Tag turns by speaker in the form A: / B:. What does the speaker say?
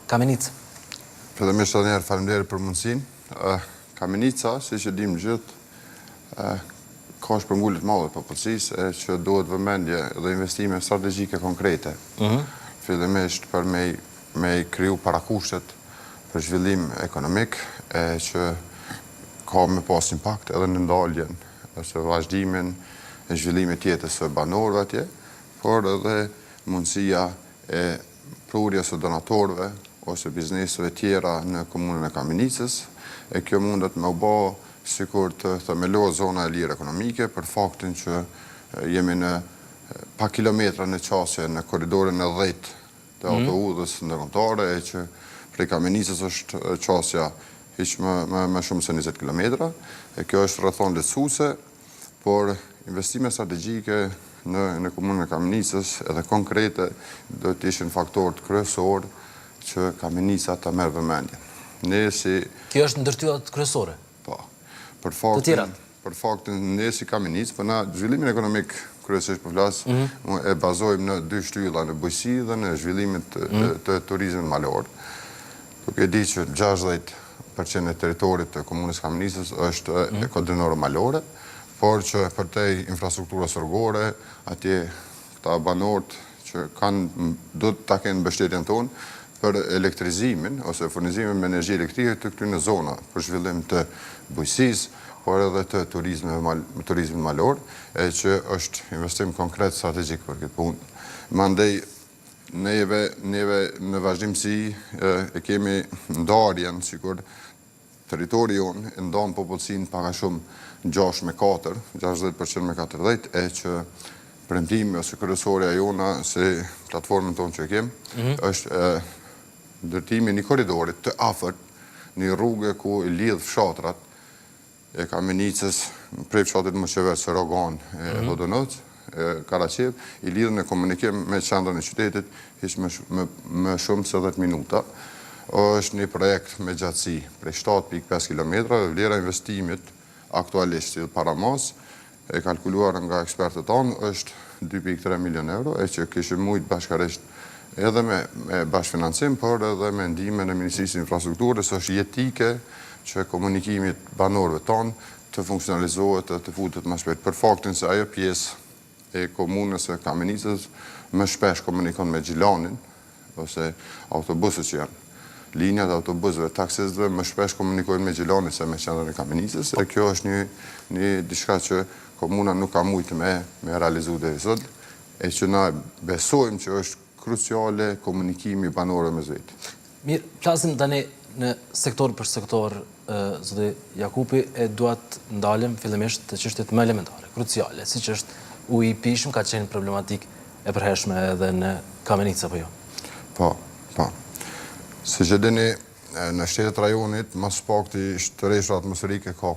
A: Kamenica.
B: Fillimisht edhe njerë faleminderit për mundësinë. Kamenica, si që dim gjithë, ka shpërngullit madhe popullsisë e që duhet vëmendje dhe investime strategjike konkrete. Fillimisht për me kriju parakushtet për zhvillim ekonomik e që ka me pas impact edhe në ndaljen ose vazhdimin e zhvillimit jetës së banorëve atje, por edhe mundësia e prurjes së donatorëve ose bizneseve tjera në komunën e Kamenicës, e kjo mundet me u bë sikur të themelohet zona e lirë ekonomike për faktin që jemi në pa kilometra në qasje në korridorin e 10 të autoudhës ndërkombëtare e që prej Kamenicës është qasja hiq më shumë se 20 kilometra, e kjo është rrethon lehtësuese, por investime strategjike në komunën e Kamenicës edhe konkrete do të ishin faktorët kryesor që Kamenica ta merr vëmendje.
A: Kjo është ndërtyrët kryesore?
B: Po. Për faktin ne si Kamenicë, për na zhvillimin ekonomik kryesisht po flas, e bazojmë në dy shtylla, në bujqësi dhe në zhvillimin të turizmit malor. Duke di që 60% e territorit të komunës Kamenicës është kodrinore malore, por që për te infrastrukturës rrugore, atje këta banorët që do të ta kenë mbështetjen tonë për elektrizimin ose furnizimin me energji elektrike të këtyre zona për zhvillim të bujqësisë, por edhe të turizmit malor, e që është investim konkret strategjik për këtë punë. Mandej neve në vazhdimsi e kemi ndarjen, sikur territori jonë e ndan popullsinë paka shumë 6-4, 60% me 40, e që premtimi ose kryesorja jona se platformën tonë që kemë, është ndërtimi një korridorit të afërt, një rrugë ku i lidh fshatrat e Kamenicës, prej fshatit Mosqever, Rogan e Hodonoc, Karaqev, i lidh në komunikim me qendrën e qytetit hiç më shumë se 10 minuta. Është një projekt me gjatësi prej 7.5 km dhe vlera investimit aktualisht si paramas e kalkuluar nga ekspertët tanë është 2.3 milion euro, e që kishim mujt bashkarisht edhe me bashkëfinancim, por edhe me ndihmën e Ministrisë së Infrastrukturës, është jetike që komunikimit banorëve tanë të funksionalizohet dhe të futet më shpejt. Për faktin se ajo pjesë e komunës e Kamenicës më shpesh komunikon me Gjilanin, ose autobusët që janë linjat autobusëve, taksisëve, më shpesh komunikojnë me Gjilanin se me qendrën e Kamenicës, e kjo është një diçka që komuna nuk ka mujtë me realizu deri sot, e që na besojmë që është kruciale komunikimi banorëve me vetë.
A: Mirë, flasim tani në sektor për sektor, zoti Jakupi, e duat ndalem fillimisht të çështjet më elementare, kruciale, siç është uji i pijshëm, ka qenë problematik e përhershme edhe në Kamenicë apo jo?
B: Po. Si që dini, në shtetet rajonit, mas pakti shtëreshra atmosferike ka